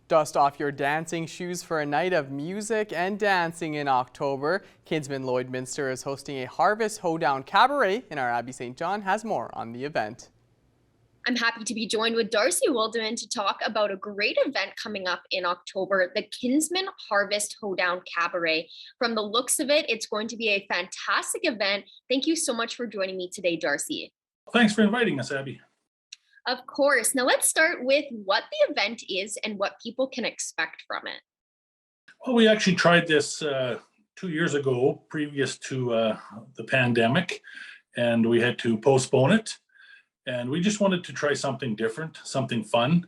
Dust off your dancing shoes for a night of music and dancing in October. Kinsmen Lloydminster is hosting a Harvest Hoedown Cabaret, and our Abby St. John has more on the event. I'm happy to be joined with Darcy Wilderman to talk about a great event coming up in October, the Kinsmen Harvest Hoedown Cabaret. From the looks of it, it's going to be a fantastic event. Thank you so much for joining me today, Darcy. Thanks for inviting us, Abby. Of course. Now let's start with what the event is and what people can expect from it. Well, we actually tried this 2 years ago, previous to the pandemic, and we had to postpone it. And we just wanted to try something different, something fun,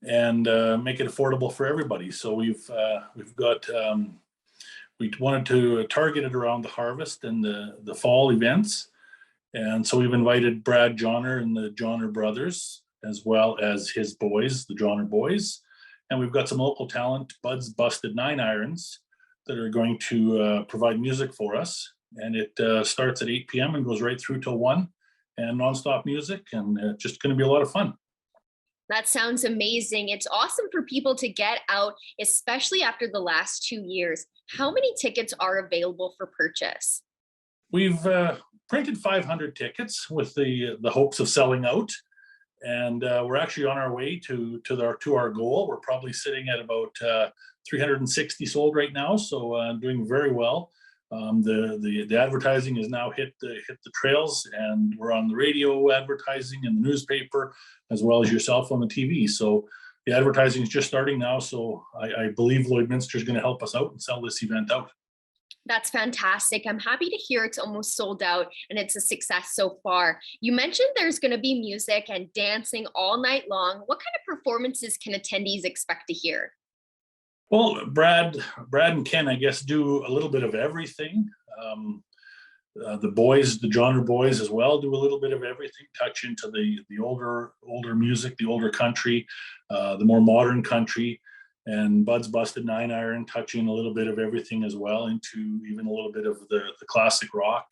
and make it affordable for everybody. So we wanted to target it around the harvest and the fall events. And so we've invited Brad Johnner and the Johnner brothers, as well as his boys, the Johnner boys. And we've got some local talent, Bud's Busted 9 Irons, that are going to provide music for us. And it starts at 8 p.m. and goes right through till 1, and nonstop music, and just going to be a lot of fun. That sounds amazing. It's awesome for people to get out, especially after the last 2 years. How many tickets are available for purchase? We've printed 500 tickets with the hopes of selling out, and we're actually on our way to our goal. We're probably sitting at about 360 sold right now, so doing very well. The advertising has now hit the trails, and we're on the radio advertising and the newspaper, as well as yourself on the TV. So the advertising is just starting now. So I believe Lloydminster is going to help us out and sell this event out. That's fantastic. I'm happy to hear it's almost sold out and it's a success so far. You mentioned there's going to be music and dancing all night long. What kind of performances can attendees expect to hear? Well, Brad and Ken, I guess, do a little bit of everything. The boys, the Johnner boys as well, do a little bit of everything, touch into the older music, the older country, the more modern country. And Bud's Busted 9 Iron touching a little bit of everything as well, into even a little bit of the classic rock.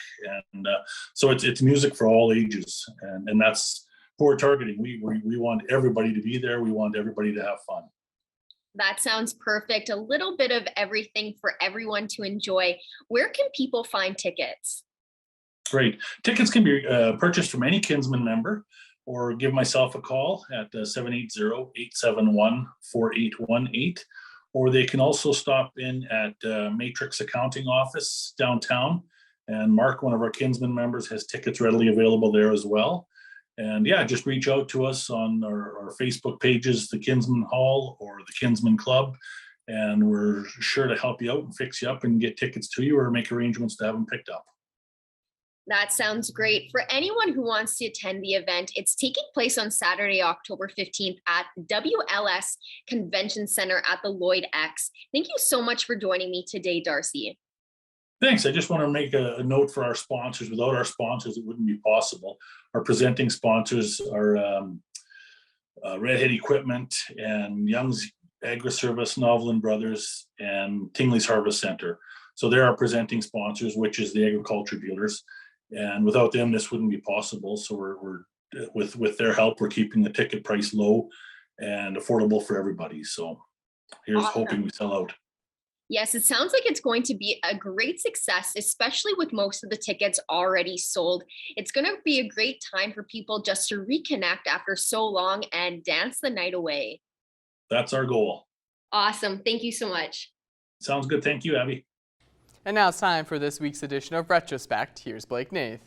And so it's music for all ages. And that's who we're targeting. We want everybody to be there. We want everybody to have fun. That sounds perfect. A little bit of everything for everyone to enjoy. Where can people find tickets? Great. Tickets can be purchased from any Kinsmen member, or give myself a call at 780-871-4818. Or they can also stop in at Matrix Accounting Office downtown, and Mark, one of our Kinsmen members, has tickets readily available there as well. And yeah, just reach out to us on our Facebook pages, the Kinsmen Hall or the Kinsmen Club, and we're sure to help you out and fix you up and get tickets to you, or make arrangements to have them picked up. That sounds great. For anyone who wants to attend the event, it's taking place on Saturday, October 15th at WLS Convention Center at the Lloyd X. Thank you so much for joining me today, Darcy. Thanks. I just want to make a note for our sponsors. Without our sponsors, it wouldn't be possible. Our presenting sponsors are Redhead Equipment and Young's Agri-Service, Novelin Brothers, and Tingley's Harvest Center. So they're our presenting sponsors, which is the agriculture dealers. And without them, this wouldn't be possible. So we're with their help, we're keeping the ticket price low and affordable for everybody. So here's Awesome. hoping we sell out. Yes, it sounds like it's going to be a great success, especially with most of the tickets already sold. It's going to be a great time for people just to reconnect after so long and dance the night away. That's our goal. Awesome. Thank you so much. Sounds good. Thank you, Abby. And now it's time for this week's edition of Retrospect. Here's Blake Nath.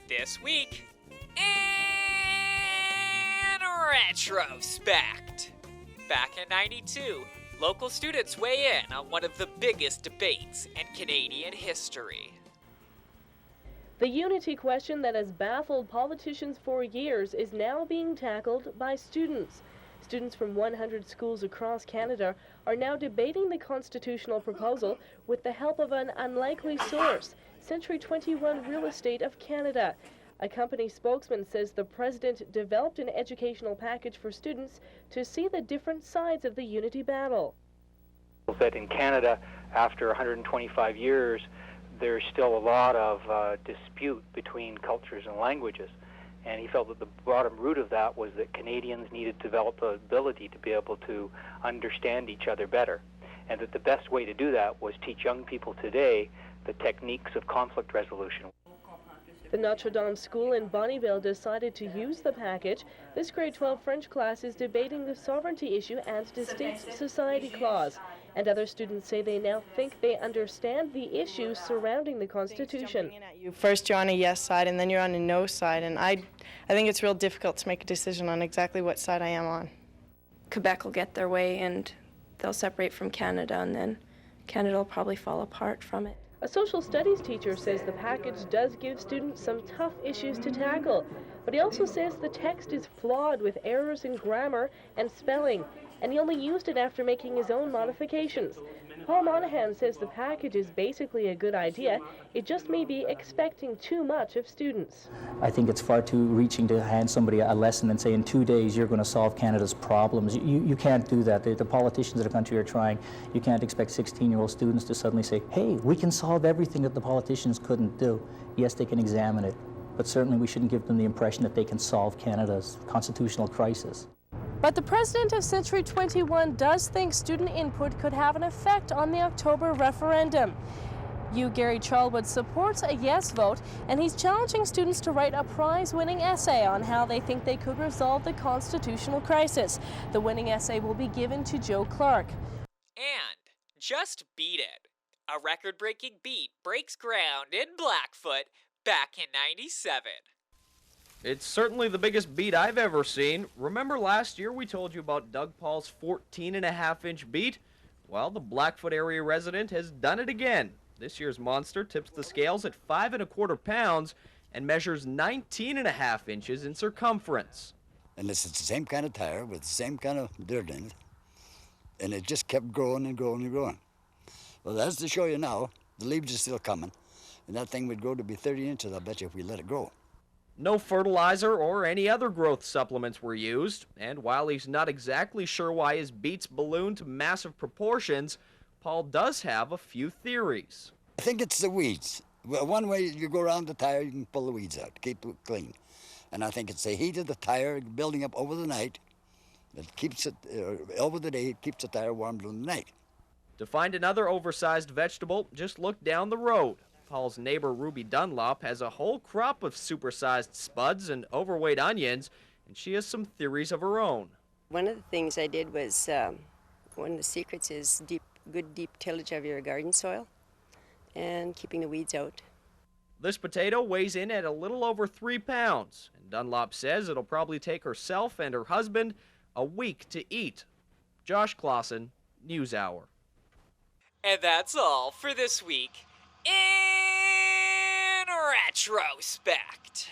This week in Retrospect. Back in '92, local students weigh in on one of the biggest debates in Canadian history. The unity question that has baffled politicians for years is now being tackled by students. Students from 100 schools across Canada are now debating the constitutional proposal with the help of an unlikely source, Century 21 Real Estate of Canada. A company spokesman says the president developed an educational package for students to see the different sides of the unity battle. That in Canada, after 125 years, there's still a lot of dispute between cultures and languages. And he felt that the bottom root of that was that Canadians needed to develop the ability to be able to understand each other better. And that the best way to do that was teach young people today the techniques of conflict resolution. The Notre Dame School in Bonnyville decided to use the package. This grade 12 French class is debating the sovereignty issue and distinct society clause. And other students say they now think they understand the issues surrounding the Constitution. First you're on a yes side and then you're on a no side, and I think it's real difficult to make a decision on exactly what side I am on. Quebec will get their way and they'll separate from Canada, and then Canada will probably fall apart from it. A social studies teacher says the package does give students some tough issues to tackle, but he also says the text is flawed with errors in grammar and spelling, and he only used it after making his own modifications. Paul Monahan says the package is basically a good idea, it just may be expecting too much of students. I think it's far too reaching to hand somebody a lesson and say in 2 days you're going to solve Canada's problems. You can't do that. The politicians of the country are trying. You can't expect 16-year-old students to suddenly say, hey, we can solve everything that the politicians couldn't do. Yes, they can examine it, but certainly we shouldn't give them the impression that they can solve Canada's constitutional crisis. But the president of Century 21 does think student input could have an effect on the October referendum. Gary Charlwood supports a yes vote, and he's challenging students to write a prize-winning essay on how they think they could resolve the constitutional crisis. The winning essay will be given to Joe Clark. And just beat it. A record-breaking beat breaks ground in Blackfoot back in '97. It's certainly the biggest beat I've ever seen. Remember last year we told you about Doug Paul's 14.5-inch beat? Well, the Blackfoot area resident has done it again. This year's monster tips the scales at 5¼ pounds and measures 19.5 inches in circumference. And it's the same kind of tire with the same kind of dirt in it. And it just kept growing and growing and growing. Well, that's to show you now, the leaves are still coming. And that thing would grow to be 30 inches, I bet you, if we let it grow. No fertilizer or any other growth supplements were used, and while he's not exactly sure why his beets ballooned to massive proportions, Paul does have a few theories. I think it's the weeds. Well, one way you go around the tire, you can pull the weeds out, keep it clean. And I think it's the heat of the tire building up over the night that keeps it, over the day, it keeps the tire warm during the night. To find another oversized vegetable, just look down the road. Paul's neighbor Ruby Dunlop has a whole crop of supersized spuds and overweight onions, and she has some theories of her own. One of the things I did was, one of the secrets is good deep tillage of your garden soil and keeping the weeds out. This potato weighs in at a little over 3 pounds, and Dunlop says it'll probably take herself and her husband a week to eat. Josh Clausen, NewsHour. And that's all for this week in retrospect.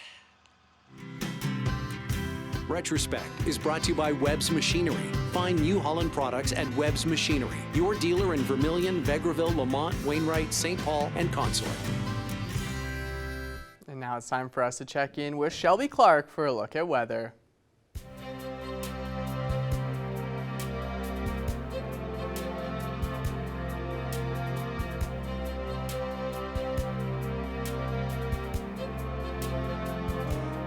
Retrospect is brought to you by Webb's Machinery. Find New Holland products at Webb's Machinery, your dealer in Vermilion, Vegreville, Lamont, Wainwright, St. Paul, and Consort. And now it's time for us to check in with Shelby Clark for a look at weather.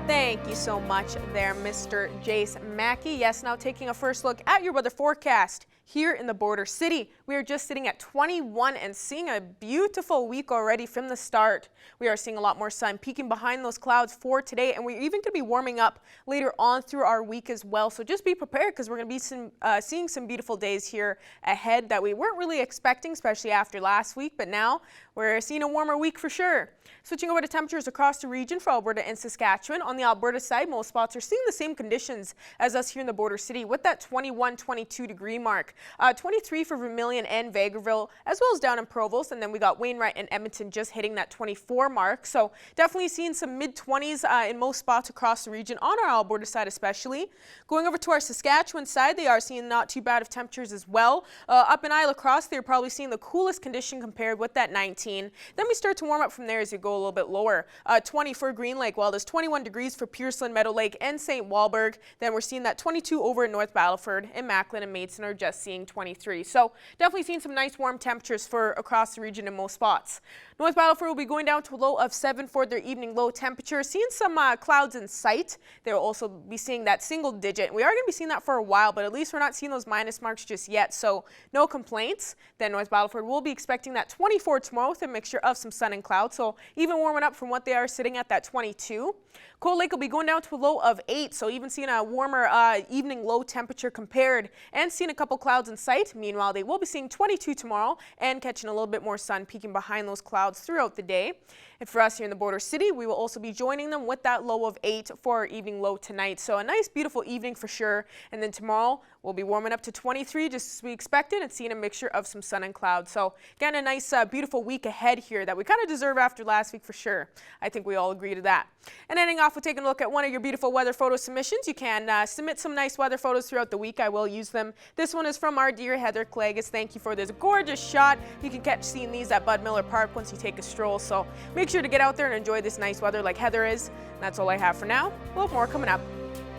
Thank you so much there, Mr. Jace Mackey. Yes, now taking a first look at your weather forecast here in the border city. We are just sitting at 21 and seeing a beautiful week already from the start. We are seeing a lot more sun peeking behind those clouds for today, and we're even going to be warming up later on through our week as well. So just be prepared, because we're going to be seeing some beautiful days here ahead that we weren't really expecting, especially after last week, but now we're seeing a warmer week for sure. Switching over to temperatures across the region for Alberta and Saskatchewan. On the Alberta Alberta side, most spots are seeing the same conditions as us here in the border city with that 21, 22 degree mark. 23 for Vermilion and Vegreville, as well as down in Provost, and then we got Wainwright and Edmonton just hitting that 24 mark. So definitely seeing some mid-20s in most spots across the region on our Alberta side especially. Going over to our Saskatchewan side, they are seeing not too bad of temperatures as well. Up in Isle La Crosse, they're probably seeing the coolest condition compared with that 19. Then we start to warm up from there as you go a little bit lower. 20 for Green Lake, while there's 21 degrees for Pearson, Meadow Lake, and St. Walburg. Then we're seeing that 22 over in North Battleford, and Macklin and Maidstone are just seeing 23. So definitely seeing some nice warm temperatures for across the region in most spots. North Battleford will be going down to a low of 7 for their evening low temperature. Seeing some clouds in sight. They'll also be seeing that single digit. We are going to be seeing that for a while, but at least we're not seeing those minus marks just yet, so no complaints. Then North Battleford will be expecting that 24 tomorrow with a mixture of some sun and clouds, so even warming up from what they are sitting at that 22. Cold Lake will be going down to a low of 8, so even seeing a warmer evening low temperature compared and seeing a couple clouds in sight. Meanwhile, they will be seeing 22 tomorrow and catching a little bit more sun peeking behind those clouds throughout the day. And for us here in the border city, we will also be joining them with that low of 8 for our evening low tonight. So a nice, beautiful evening for sure. And then tomorrow, we'll be warming up to 23 just as we expected and seeing a mixture of some sun and clouds. So again, a nice, beautiful week ahead here that we kind of deserve after last week for sure. I think we all agree to that. And ending off with taking a look at one of your beautiful weather photo submissions. You can submit some nice weather photos throughout the week. I will use them. This one is from our dear Heather Clagus. Thank you for this gorgeous shot. You can catch seeing these at Bud Miller Park once you take a stroll. So make sure to get out there and enjoy this nice weather like Heather is. And that's all I have for now. We'll have more coming up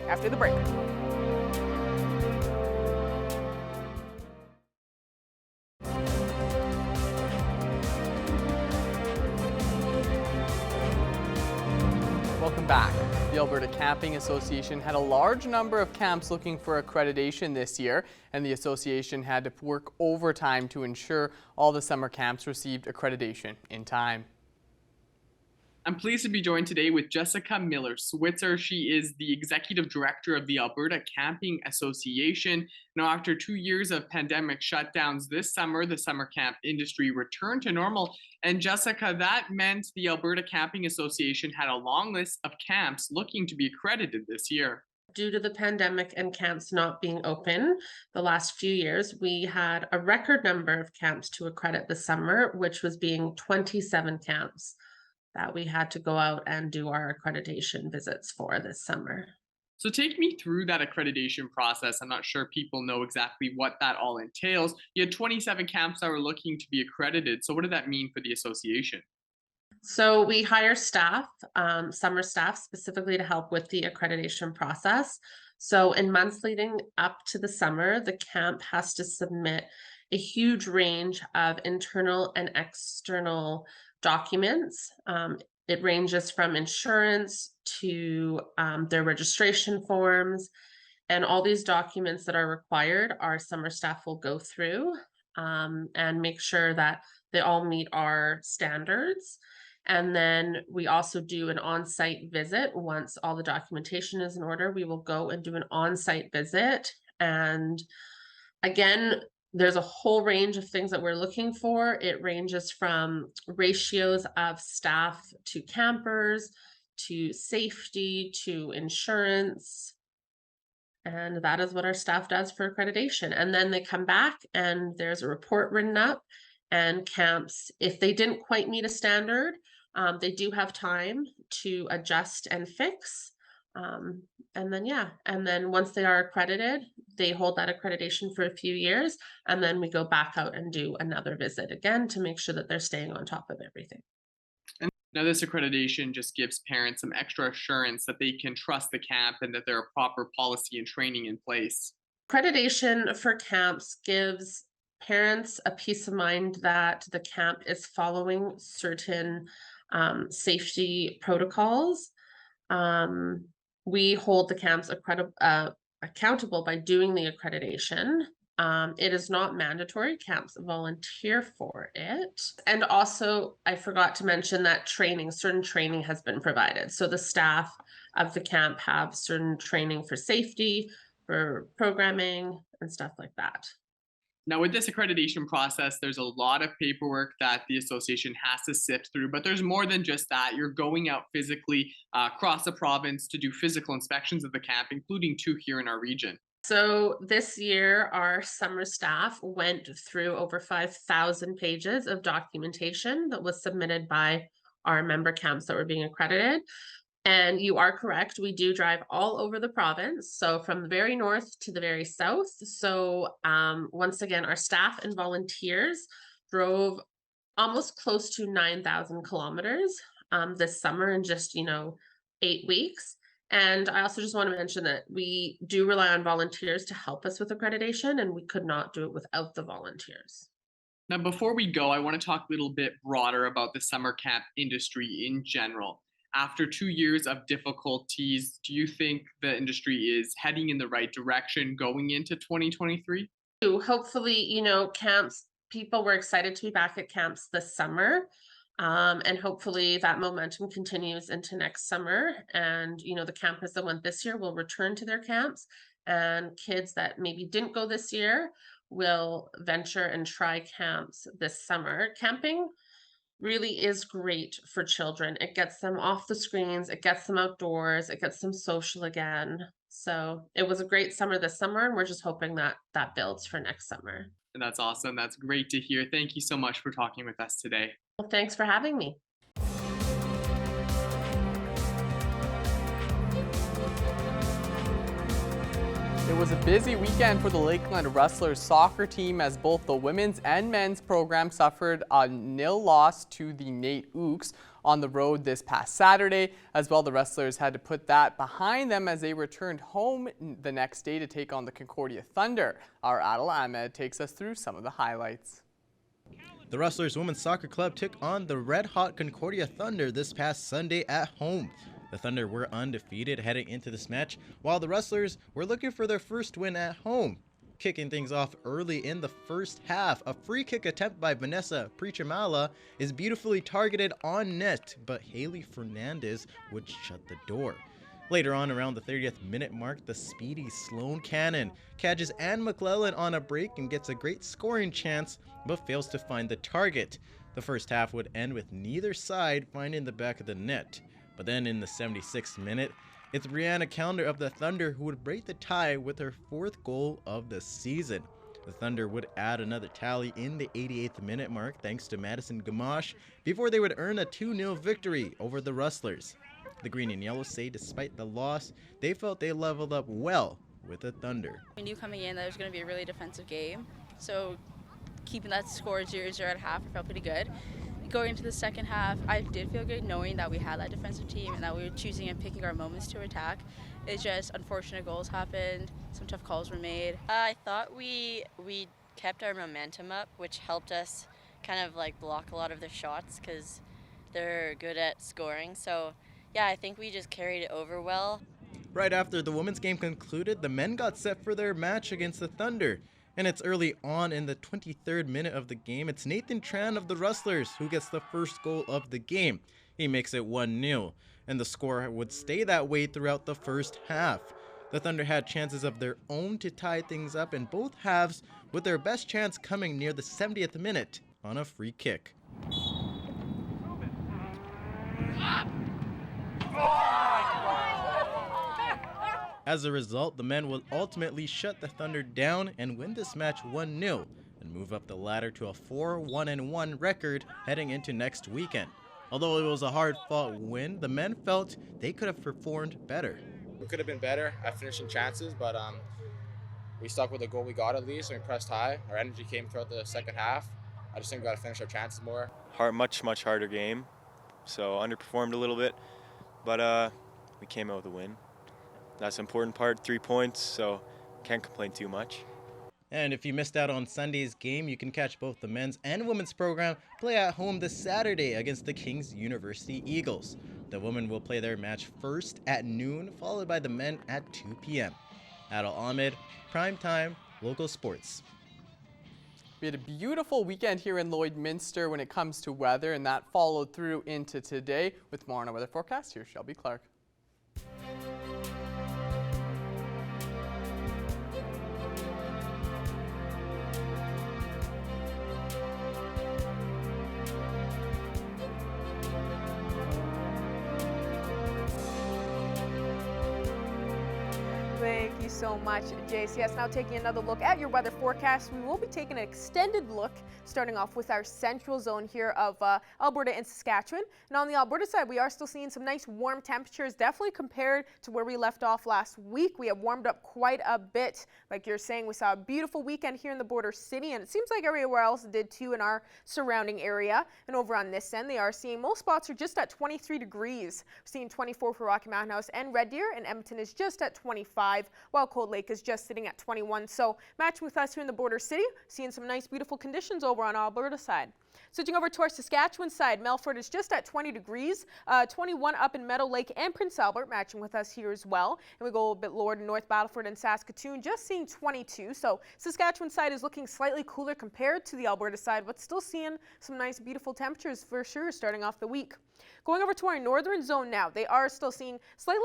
after the break. Welcome back. The Alberta Camping Association had a large number of camps looking for accreditation this year, and the association had to work overtime to ensure all the summer camps received accreditation in time. I'm pleased to be joined today with Jessica Miller-Switzer. She is the Executive Director of the Alberta Camping Association. Now, after 2 years of pandemic shutdowns this summer, the summer camp industry returned to normal. And Jessica, that meant the Alberta Camping Association had a long list of camps looking to be accredited this year. Due to the pandemic and camps not being open the last few years, we had a record number of camps to accredit this summer, which was being 27 camps that we had to go out and do our accreditation visits for this summer. So take me through that accreditation process. I'm not sure people know exactly what that all entails. You had 27 camps that were looking to be accredited. So what did that mean for the association? So we hire staff, summer staff, specifically to help with the accreditation process. So in months leading up to the summer, the camp has to submit a huge range of internal and external documents. It ranges from insurance to their registration forms, and all these documents that are required, our summer staff will go through and make sure that they all meet our standards. And then we also do an on-site visit. Once all the documentation is in order, we will go and do an on-site visit. And again, there's a whole range of things that we're looking for. It ranges from ratios of staff to campers, to safety, to insurance. And that is what our staff does for accreditation. And then they come back and there's a report written up, and camps, if they didn't quite meet a standard, they do have time to adjust and fix. And then once they are accredited, they hold that accreditation for a few years, and then we go back out and do another visit again to make sure that they're staying on top of everything. And now this accreditation just gives parents some extra assurance that they can trust the camp and that there are proper policy and training in place. Accreditation for camps gives parents a peace of mind that the camp is following certain safety protocols. We hold the camps accountable by doing the accreditation. It is not mandatory. Camps volunteer for it. And also, I forgot to mention that certain training has been provided. So the staff of the camp have certain training for safety, for programming, and stuff like that. Now, with this accreditation process, there's a lot of paperwork that the association has to sift through, but there's more than just that. You're going out physically across the province to do physical inspections of the camp, including 2 here in our region. So this year, our summer staff went through over 5,000 pages of documentation that was submitted by our member camps that were being accredited. And you are correct, we do drive all over the province, so from the very north to the very south. So once again, our staff and volunteers drove almost close to 9,000 kilometers this summer in just, 8 weeks. And I also just want to mention that we do rely on volunteers to help us with accreditation, and we could not do it without the volunteers. Now, before we go, I want to talk a little bit broader about the summer camp industry in general. After 2 years of difficulties, do you think the industry is heading in the right direction going into 2023? Hopefully, camps, people were excited to be back at camps this summer. And hopefully that momentum continues into next summer. And, the campus that went this year will return to their camps. And kids that maybe didn't go this year will venture and try camps this summer. Camping really is great for children. It gets them off the screens, it gets them outdoors, it gets them social again. So it was a great summer this summer, and we're just hoping that that builds for next summer. And that's awesome. That's great to hear. Thank you so much for talking with us today. Well, thanks for having me. It was a busy weekend for the Lakeland Rustlers soccer team as both the women's and men's program suffered a 0 loss to the Nate Ooks on the road this past Saturday. As well, the Rustlers had to put that behind them as they returned home the next day to take on the Concordia Thunder. Our Adil Ahmed takes us through some of the highlights. The Rustlers Women's Soccer Club took on the red-hot Concordia Thunder this past Sunday at home. The Thunder were undefeated heading into this match, while the Rustlers were looking for their first win at home. Kicking things off early in the first half, a free kick attempt by Vanessa Prichamala is beautifully targeted on net, but Haley Fernandez would shut the door. Later on, around the 30th minute mark, the speedy Sloan Cannon catches Anne McClellan on a break and gets a great scoring chance, but fails to find the target. The first half would end with neither side finding the back of the net. But then in the 76th minute, it's Brianna Calendar of the Thunder who would break the tie with her 4th goal of the season. The Thunder would add another tally in the 88th minute mark thanks to Madison Gamache before they would earn a 2-0 victory over the Rustlers. The Green and Yellow say despite the loss, they felt they leveled up well with the Thunder. We knew coming in that it was going to be a really defensive game, so keeping that score 0-0 at half, I felt pretty good. Going into the second half, I did feel good knowing that we had that defensive team and that we were choosing and picking our moments to attack. It's just unfortunate goals happened, some tough calls were made. I thought we kept our momentum up, which helped us kind of like block a lot of their shots because they're good at scoring. So yeah, I think we just carried it over well. Right after the women's game concluded, the men got set for their match against the Thunder. And it's early on in the 23rd minute of the game. It's Nathan Tran of the Rustlers who gets the first goal of the game. He makes it 1-0, and the score would stay that way throughout the first half. The Thunder had chances of their own to tie things up in both halves, with their best chance coming near the 70th minute on a free kick. As a result, the men will ultimately shut the Thunder down and win this match 1-0 and move up the ladder to a 4-1-1 record heading into next weekend. Although it was a hard-fought win, the men felt they could have performed better. We could have been better at finishing chances, but we stuck with the goal we got at least, and we pressed high. Our energy came throughout the second half. I just think we got to finish our chances more. Much harder game, so underperformed a little bit, but we came out with a win. That's the important part, 3 points, so can't complain too much. And if you missed out on Sunday's game, you can catch both the men's and women's program play at home this Saturday against the King's University Eagles. The women will play their match first at noon, followed by the men at 2 p.m. Adil Ahmed, Primetime, Local Sports. We had a beautiful weekend here in Lloydminster when it comes to weather, and that followed through into today. With more on our weather forecast, here's Shelby Clark. so much, Jace. Yes, now taking another look at your weather forecast, we will be taking an extended look, starting off with our central zone here of Alberta and Saskatchewan. And on the Alberta side, we are still seeing some nice warm temperatures, definitely compared to where we left off last week. We have warmed up quite a bit. Like you're saying, we saw a beautiful weekend here in the border city, and it seems like everywhere else did too in our surrounding area. And over on this end, they are seeing most spots are just at 23 degrees. We're seeing 24 for Rocky Mountain House and Red Deer, and Edmonton is just at 25, while Cold Lake is just sitting at 21. So matching with us here in the border city, seeing some nice beautiful conditions over on Alberta side. Switching over to our Saskatchewan side, Melfort is just at 20 degrees, 21 up in Meadow Lake and Prince Albert, matching with us here as well. And we go a bit lower to North Battleford and Saskatoon, just seeing 22. So Saskatchewan side is looking slightly cooler compared to the Alberta side, but still seeing some nice beautiful temperatures for sure starting off the week. Going over to our northern zone now, they are still seeing slightly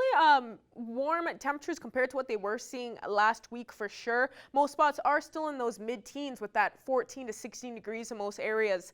warm temperatures compared to what they were seeing last week for sure. Most spots are still in those mid-teens with that 14 to 16 degrees in most areas.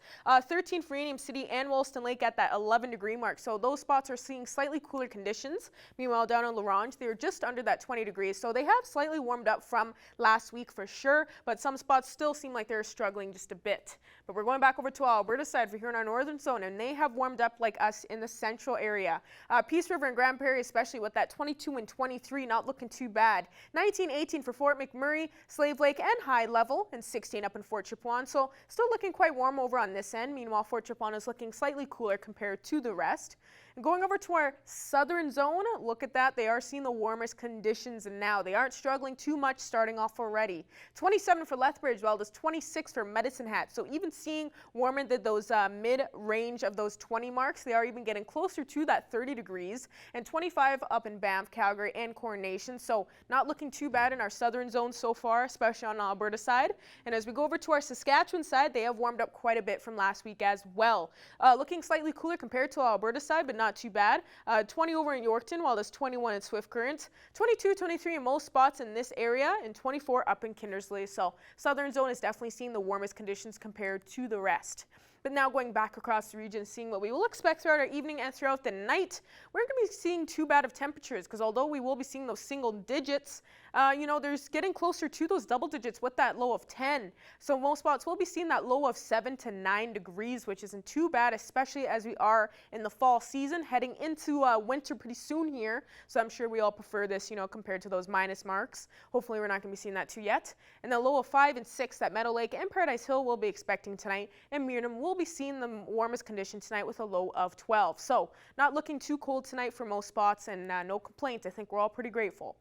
13 for Union City and Wollaston Lake at that 11 degree mark. So those spots are seeing slightly cooler conditions. Meanwhile, down in La Ronge, they're just under that 20 degrees. So they have slightly warmed up from last week for sure, but some spots still seem like they're struggling just a bit. But we're going back over to our Alberta side for here in our northern zone, and they have warmed up like us in the central area. Peace River and Grand Prairie, especially with that 22 and 23, not looking too bad. 19, 18 for Fort McMurray, Slave Lake, and High Level, and 16 up in Fort Chipewyan. So still looking quite warm over on this end. Meanwhile, Fort Chipewyan is looking slightly cooler compared to the rest. And going over to our southern zone, look at that. They are seeing the warmest conditions, and now they aren't struggling too much starting off already. 27 for Lethbridge, while there's 26 for Medicine Hat. So even seeing warmer than those mid-range of those 20 marks, they are even getting closer to that 30 degrees, and 25 up in Banff, Calgary, and Coronation. So not looking too bad in our southern zone so far, especially on the Alberta side. And as we go over to our Saskatchewan side, they have warmed up quite a bit from last week as well. Looking slightly cooler compared to our Alberta side, but not too bad. 20 over in Yorkton, while there's 21 in Swift Current, 22, 23 in most spots in this area, and 24 up in Kindersley. So southern zone is definitely seeing the warmest conditions compared to the rest. But now going back across the region, seeing what we will expect throughout our evening and throughout the night, we're going to be seeing too bad of temperatures, because although we will be seeing those single digits, there's getting closer to those double digits with that low of 10. So most spots we'll be seeing that low of 7 to 9 degrees, which isn't too bad, especially as we are in the fall season, heading into winter pretty soon here. So I'm sure we all prefer this, compared to those minus marks. Hopefully we're not going to be seeing that too yet. And the low of 5 and 6 that Meadow Lake and Paradise Hill will be expecting tonight, and Meernam will be seeing the warmest condition tonight with a low of 12. So not looking too cold tonight for most spots, and no complaints. I think we're all pretty grateful.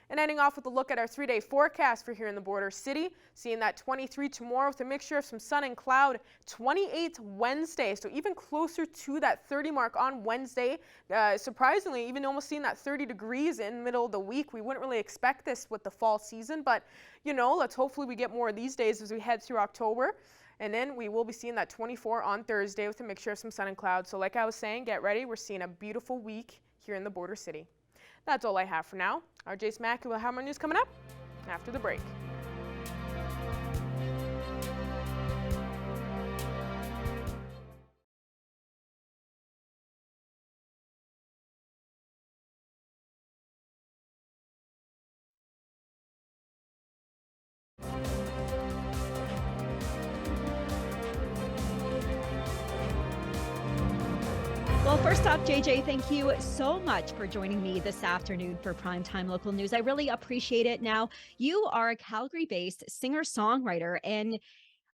And ending off with a look at our 3-day forecast for here in the border city, seeing that 23 tomorrow with a mixture of some sun and cloud, 28 Wednesday, so even closer to that 30 mark on Wednesday. Surprisingly, even almost seeing that 30 degrees in the middle of the week. We wouldn't really expect this with the fall season, but let's hopefully we get more of these days as we head through October. And then we will be seeing that 24 on Thursday with a mixture of some sun and clouds. So like I was saying, get ready. We're seeing a beautiful week here in the border city. That's all I have for now. Our Jace Mackey will have more news coming up after the break. Well, first off, JJ, thank you so much for joining me this afternoon for Primetime Local News. I really appreciate it. Now, you are a Calgary-based singer-songwriter, and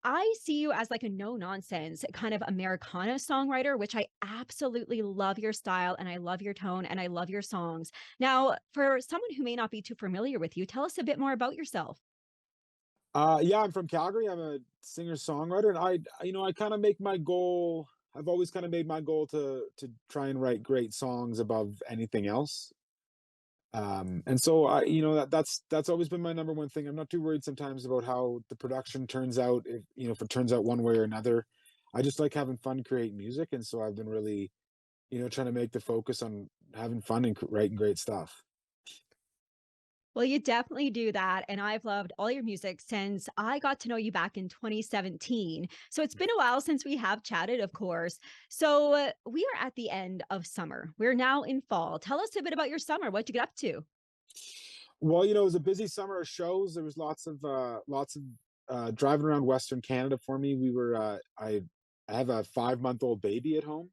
I see you as like a no-nonsense kind of Americana songwriter, which I absolutely love your style, and I love your tone, and I love your songs. Now, for someone who may not be too familiar with you, tell us a bit more about yourself. Yeah, I'm from Calgary. I'm a singer-songwriter, and I kind of make my goal. I've always kind of made my goal to try and write great songs above anything else. And so that's always been my number one thing. I'm not too worried sometimes about how the production turns out, if it turns out one way or another. I just like having fun creating music, and so I've been really, trying to make the focus on having fun and writing great stuff. Well, you definitely do that. And I've loved all your music since I got to know you back in 2017. So it's been a while since we have chatted, of course. So we are at the end of summer. We're now in fall. Tell us a bit about your summer. What'd you get up to? Well, you know, it was a busy summer of shows. There was lots of driving around Western Canada for me. We were I have a 5-month-old baby at home,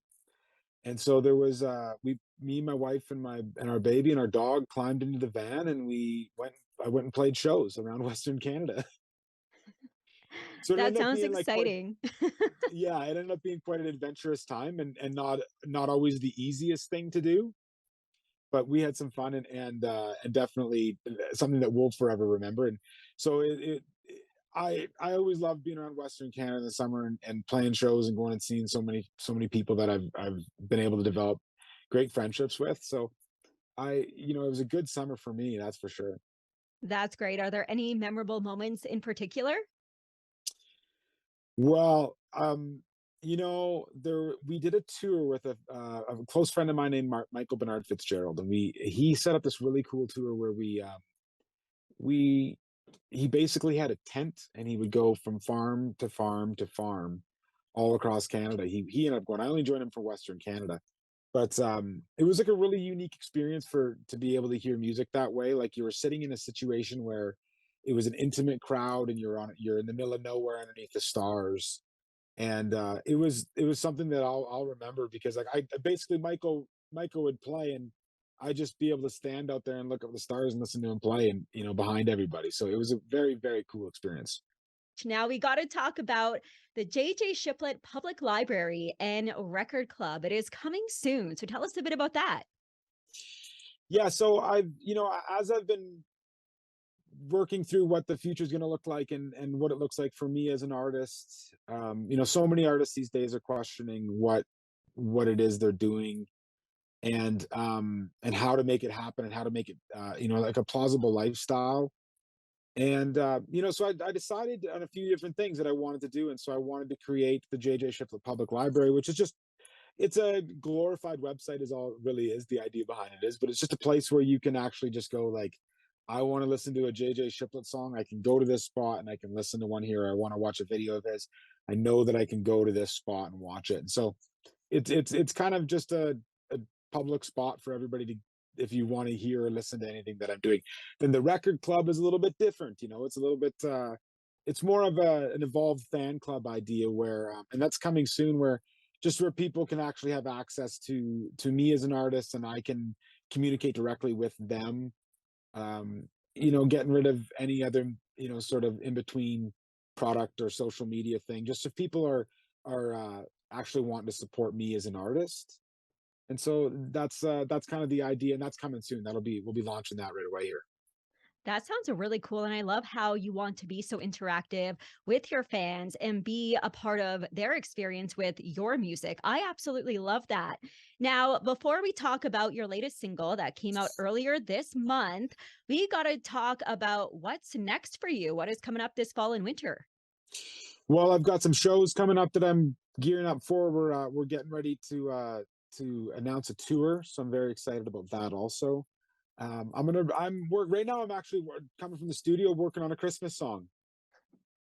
and so there was me, my wife, and my and our baby and our dog climbed into the van, and we went. I went and played shows around Western Canada. So it That ended up sounds being like quite, exciting. yeah, it ended up being quite an adventurous time, and not always the easiest thing to do, but we had some fun, and definitely something that we'll forever remember. And so I always love being around Western Canada in the summer, and playing shows and going and seeing so many people that I've been able to develop great friendships with. So it was a good summer for me, that's for sure. That's great. Are there any memorable moments in particular? Well, there we did a tour with a close friend of mine named Michael Bernard Fitzgerald, and he set up this really cool tour where we he basically had a tent, and he would go from farm to farm to farm all across Canada. He ended up going. I only joined him for Western Canada, but it was like a really unique experience for to be able to hear music that way. Like you were sitting in a situation where it was an intimate crowd, and you're in the middle of nowhere underneath the stars, and it was something that I'll remember, because like I basically Michael would play, and I'd just be able to stand out there and look up the stars and listen to him play, and behind everybody. So it was a very, very cool experience. Now we got to talk about the JJ Shiplet Public Library and Record Club. It is coming soon. So tell us a bit about that. Yeah, so as I've been working through what the future is going to look like, and what it looks like for me as an artist, so many artists these days are questioning what it is they're doing, and how to make it happen, and how to make it like a plausible lifestyle. And so I decided on a few different things that I wanted to do, and so I wanted to create the JJ Shiplet Public Library, which is just it's a glorified website, is all it really is. The idea behind it is, but it's just a place where you can actually just go, like, I want to listen to a JJ Shiplet song, I can go to this spot and I can listen to one here. I want to watch a video of his, I know that I can go to this spot and watch it. And so it's kind of just a public spot for everybody to, if you want to hear or listen to anything that I'm doing. Then the record club is a little bit different. It's a little bit it's more of an evolved fan club idea, where and that's coming soon, where people can actually have access to me as an artist, and I can communicate directly with them. Getting rid of any other sort of in between product or social media thing, just if people are actually wanting to support me as an artist. And so that's kind of the idea, and that's coming soon. We'll be launching that right away here. That sounds really cool. And I love how you want to be so interactive with your fans and be a part of their experience with your music. I absolutely love that. Now, before we talk about your latest single that came out earlier this month, we got to talk about what's next for you. What is coming up this fall and winter? Well, I've got some shows coming up that I'm gearing up for. We're getting ready to announce a tour, so I'm very excited about that also. I'm work right now. I'm actually coming from the studio working on a Christmas song.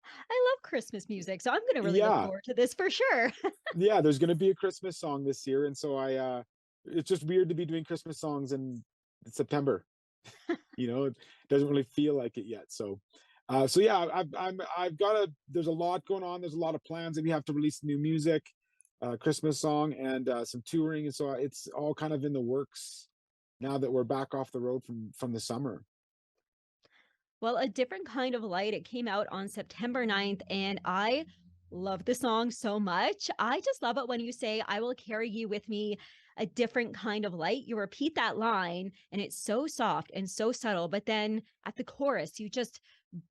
I love Christmas music, so I'm going to really look Yeah, forward to this for sure. yeah. There's going to be a Christmas song this year, and so it's just weird to be doing Christmas songs in September. It doesn't really feel like it yet. So yeah, I've got there's a lot going on. There's a lot of plans, and we have to release new music, Christmas song, and some touring, and so it's all kind of in the works now that we're back off the road from the summer. Well, A Different Kind of Light, it came out on September 9th, and I love the song so much. I just love it when you say, I will carry you with me, a different kind of light. You repeat that line, and it's so soft and so subtle. But then at the chorus, you just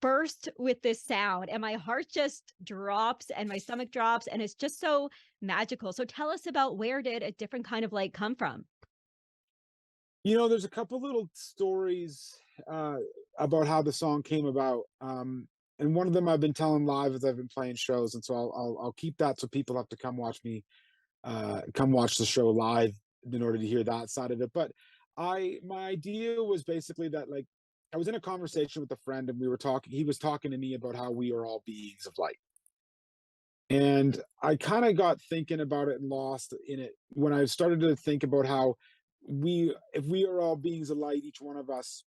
burst with this sound, and my heart just drops and my stomach drops, and it's just so magical. So tell us about, where did A Different Kind of Light come from? There's a couple little stories about how the song came about, and one of them I've been telling live as I've been playing shows, and so I'll keep that, so people have to come watch me, come watch the show live in order to hear that side of it. But my idea was basically that, like, I was in a conversation with a friend, and we were talking. He was talking to me about how we are all beings of light, and I kind of got thinking about it and lost in it when I started to think about how if we are all beings of light, each one of us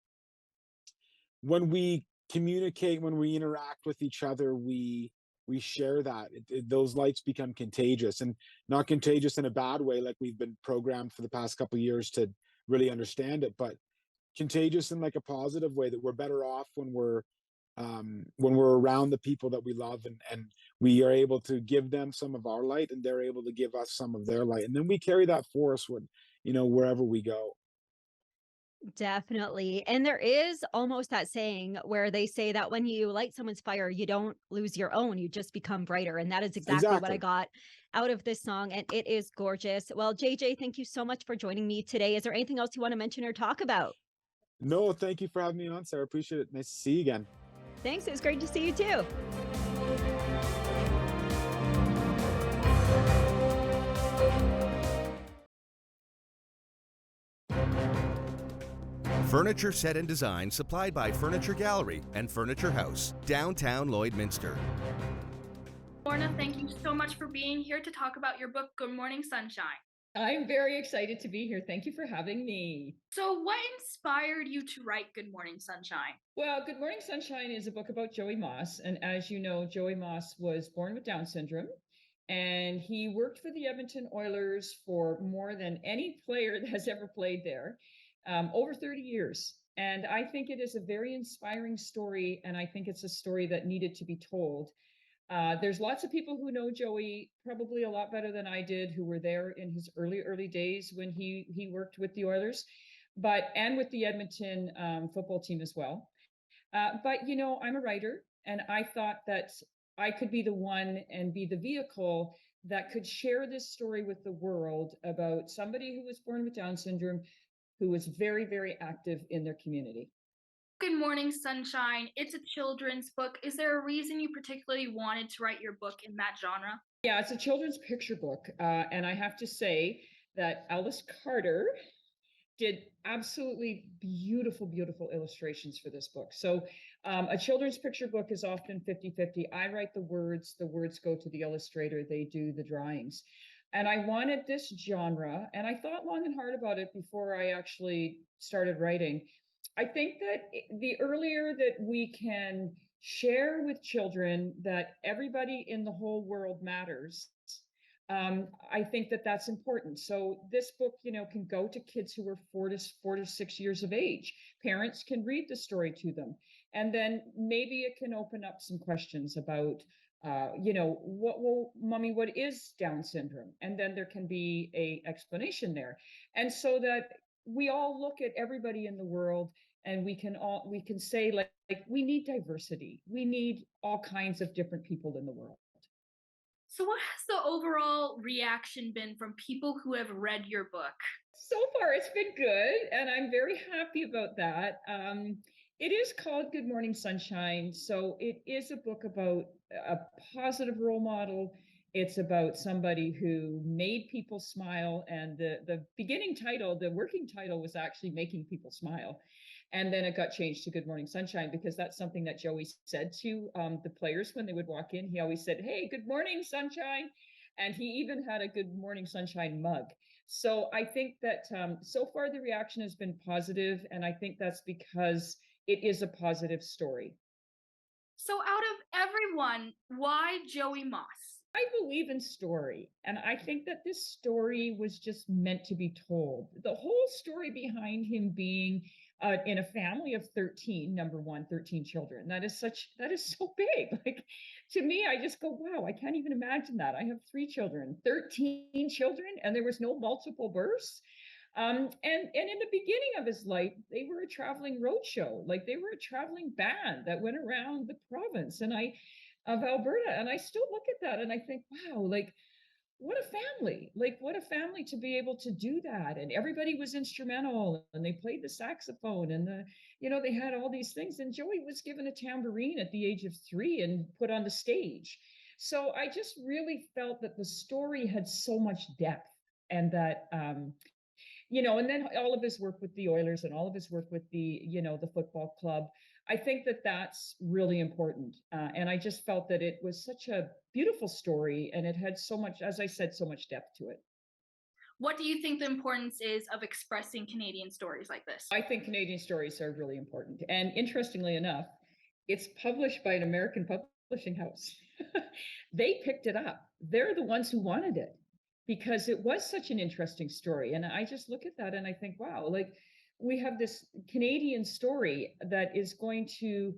when we communicate, when we interact with each other, we share that. Those lights become contagious, and not contagious in a bad way, like we've been programmed for the past couple of years to really understand it, but contagious in like a positive way, that we're better off when we're around the people that we love, and we are able to give them some of our light, and they're able to give us some of their light, and then we carry that force when, wherever we go. Definitely. And there is almost that saying where they say that when you light someone's fire, you don't lose your own, you just become brighter. And that is exactly what I Exactly. got out of this song. And it is gorgeous. Well, JJ, thank you so much for joining me today. Is there anything else you want to mention or talk about? No, thank you for having me on, Sarah. Appreciate it. Nice to see you again. Thanks. It was great to see you too. Furniture set and design supplied by Furniture Gallery and Furniture House, downtown Lloydminster. Lorna, thank you so much for being here to talk about your book, Good Morning Sunshine. I'm very excited to be here. Thank you for having me. So what inspired you to write Good Morning Sunshine? Well, Good Morning Sunshine is a book about Joey Moss. And as you know, Joey Moss was born with Down syndrome. And he worked for the Edmonton Oilers for more than any player that has ever played there, over 30 years. And I think it is a very inspiring story. And I think it's a story that needed to be told. There's lots of people who know Joey probably a lot better than I did, who were there in his early days when he worked with the Oilers, and with the Edmonton football team as well. But I'm a writer, and I thought that I could be the one and be the vehicle that could share this story with the world about somebody who was born with Down syndrome, who was very, very active in their community. Good Morning Sunshine, it's a children's book. Is there a reason you particularly wanted to write your book in that genre? Yeah, it's a children's picture book. And I have to say that Alice Carter did absolutely beautiful, beautiful illustrations for this book. So a children's picture book is often 50-50. I write the words go to the illustrator, they do the drawings. And I wanted this genre, and I thought long and hard about it before I actually started writing. I think that the earlier that we can share with children that everybody in the whole world matters, I think that that's important. So this book, can go to kids who are 4 to 6 years of age. Parents can read the story to them, and then maybe it can open up some questions about, what is Down syndrome? And then there can be a explanation there, and so that we all look at everybody in the world, and we can say like we need diversity. We need all kinds of different people in the world. So what has the overall reaction been from people who have read your book? So far, it's been good, and I'm very happy about that. It is called Good Morning Sunshine, so it is a book about a positive role model. It's about somebody who made people smile, and the beginning title, the working title, was actually Making People Smile. And then it got changed to Good Morning Sunshine, because that's something that Joey said to the players when they would walk in. He always said, "Hey, good morning, sunshine." And he even had a Good Morning Sunshine mug. So I think that so far the reaction has been positive, and I think that's because it is a positive story. So out of everyone, why Joey Moss? I believe in story, and I think that this story was just meant to be told. The whole story behind him being in a family of 13, number one, 13 children. That is so big. Like, to me, I just go, wow, I can't even imagine that. I have 3 children, 13 children, and there was no multiple births. And in the beginning of his life, they were a traveling roadshow. Like, they were a traveling band that went around the province of Alberta. And I still look at that and I think, wow, like, what a family. Like, what a family to be able to do that. And everybody was instrumental, and they played the saxophone, and they had all these things. And Joey was given a tambourine at the age of 3 and put on the stage. So I just really felt that the story had so much depth, and that and then all of his work with the Oilers and all of his work with the football club. I think that that's really important. And I just felt that it was such a beautiful story, and it had so much, as I said, so much depth to it. What do you think the importance is of expressing Canadian stories like this? I think Canadian stories are really important. And interestingly enough, it's published by an American publishing house. They picked it up. They're the ones who wanted it because it was such an interesting story. And I just look at that and I think, wow, like we have this Canadian story that is going to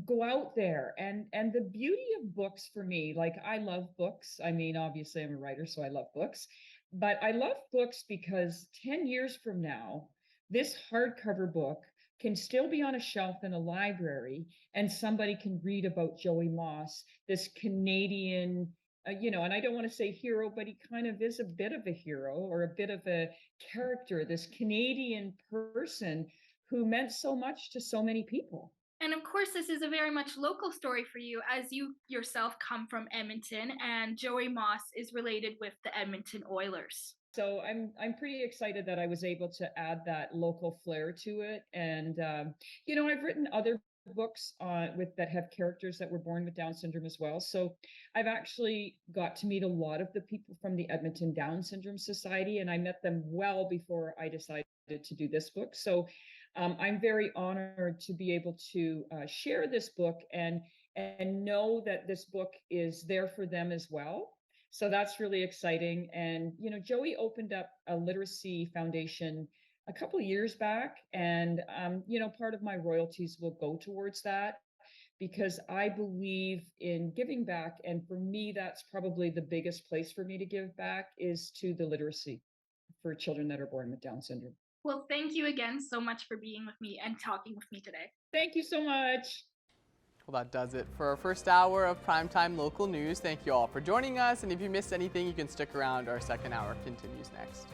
go out there. And the beauty of books for me, like I love books. I mean, obviously I'm a writer, so I love books. But I love books because 10 years from now, this hardcover book can still be on a shelf in a library and somebody can read about Joey Moss, this Canadian, and I don't want to say hero, but he kind of is a bit of a hero or a bit of a character, this Canadian person who meant so much to so many people. And of course, this is a very much local story for you, as you yourself come from Edmonton, and Joey Moss is related with the Edmonton Oilers. So I'm pretty excited that I was able to add that local flair to it. And I've written other books that have characters that were born with Down syndrome as well. So I've actually got to meet a lot of the people from the Edmonton Down Syndrome Society, and I met them well before I decided to do this book. So I'm very honored to be able to share this book and know that this book is there for them as well. So that's really exciting. And, Joey opened up a literacy foundation a couple of years back. And, part of my royalties will go towards that because I believe in giving back. And for me, that's probably the biggest place for me to give back is to the literacy for children that are born with Down syndrome. Well, thank you again so much for being with me and talking with me today. Thank you so much. Well, that does it for our first hour of Primetime Local News. Thank you all for joining us. And if you missed anything, you can stick around. Our second hour continues next.